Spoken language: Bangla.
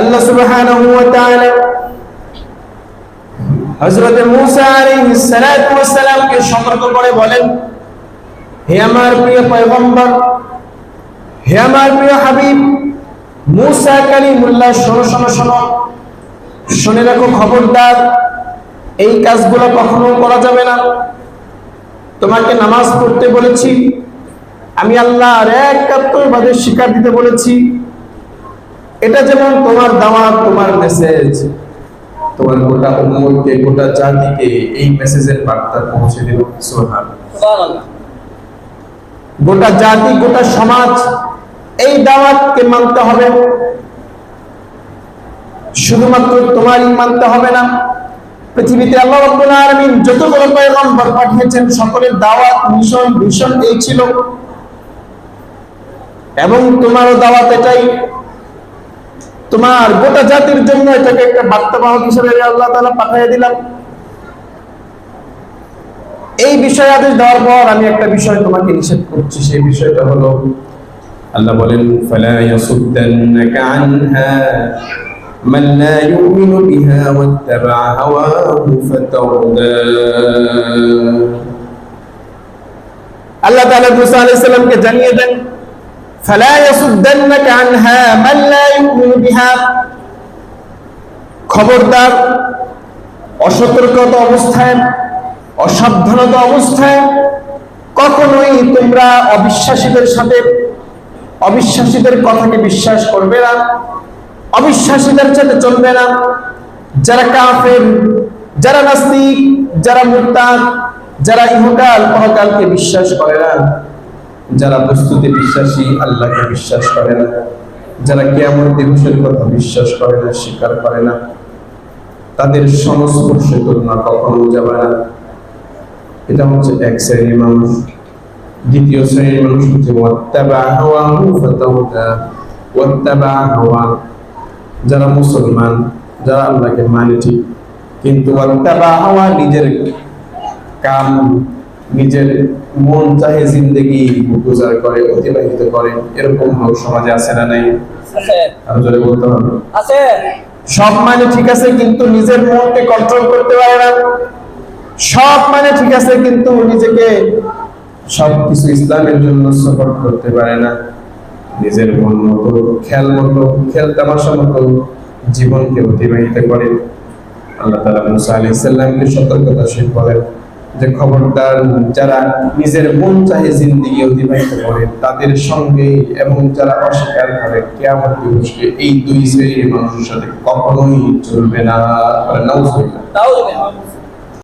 আল্লাহ সুবহানাহু ওয়া তাআলা হযরত মূসা আলাইহিস সালাতু ওয়াস সালামকে সতর্ক করে বলেন, হে আমার প্রিয় পয়গম্বর, হে আমার প্রিয় হাবিব মূসা কালিমুল্লাহ, শোনো শোনো শোনো, শুনে রাখো, খবরদার এই কাজগুলো কখনো করা যাবে না। তোমাকে নামাজ পড়তে বলেছি, আমি আল্লাহর একাত্মবাদের স্বীকার দিতে বলেছি। এটা যেমন তোমার দাওয়াত, তোমার মেসেজ, তোমার গোটা উম্মতকে, গোটা জাতিকে এই মেসেজের বার্তা পৌঁছে দেব। সুবহানাল্লাহ। গোটা জাতি, গোটা সমাজ এই দাওয়াতকে মানতে হবে। শুধুমাত্র তোমারই মানতে হবে না, পৃথিবীতে আল্লাহ রাব্বুল আলামিন যতগুলো পয়গম্বর পাঠিয়েছেন সকলের দাওয়াত, মিশন, ভিশন এই ছিল, এবং তোমারও দাওয়াত এটাই। তোমার গোটা জাতির জন্য এটাকে একটা বার্তাবাহক হিসেবে আল্লাহ তাআলা পাঠিয়ে দিলাম। এই বিষয়ে আদেশ দেওয়ার পর আমি একটা বিষয় তোমাকে নিষেধ করছি, সেই বিষয়টা হলো আল্লাহ বলেন, ফালা ইয়াসুদ্দান্নাকা আনহা মান লা ইউমিনু বিহা ওয়াত্তাবা হাওয়াহু ফাতারদা। আল্লাহ তাআলা মূসা আলাইহিস সালামকে জানিয়ে দেন, ফালা ইয়াসুদ্দান্নাকা আনহা মান লা ইউমিনু বিহা, খবরদার অসতর্কতা অবস্থায়, অসাবধানতা অবস্থায় কখনোই তোমরা অবিশ্বাসীদের সাথে, অবিশ্বাসীদের কথাকে বিশ্বাস করবে না, অবিশ্বাসীদের সাথে চলবে না। যারা কাফের, যারা নাস্তিক, যারা মুরতাদ, যারা ইহকাল পরকালকে বিশ্বাস করে না, যারা বস্তুতে বিশ্বাসী, আল্লাহকে বিশ্বাস করে না, যারা কিয়ামত দিবসের কথা বিশ্বাস করে না, স্বীকার করে না, তাদের সংস্পর্শে তোমরা কখনো যাবে না। এটা হচ্ছে এক শ্রেণীর মানুষ। দ্বিতীয় শ্রেণীর মানুষ হচ্ছে ওয়াত্তাবা হাওয়াহু ফাতারদা। ওয়াত্তাবা হাওয়া, যারা মুসলমান, যারা আল্লাহকে মানে ঠিক, কিন্তু ওয়াত্তাবা হাওয়া নিজের কাম, নিজের মন চাহে জিন্দেগি গুজার করে, অতিবাহিত করে। এরকম লোক সমাজে আছে না নাই? আছে। আর জোরে বলতে হবে, আছে। সব মানে ঠিক আছে, কিন্তু নিজের মনকে কন্ট্রোল করতে পারে না। সব মানে ঠিক আছে, কিন্তু নিজেকে সবকিছু ইসলামের জন্য সাপোর্ট করতে পারে না। নিজের মন মতো, খেয়াল মতো, খেল তামাশা মতো জীবনকে অতিবাহিত করে। আল্লাহ তাআলা মূসা আলাইহিস সালামকে সতর্কতা সহিত বলেন যে খবরদার, যারা নিজের মন চাহে জিন্দেগি অতিবাহিত করে তাদের সঙ্গে, এবং যারা অস্বীকার করে কিয়ামত দিবসকে, এই দুই শ্রেণীর মানুষের সাথে কখনোই চলবে না। নাউজুবিল্লাহ।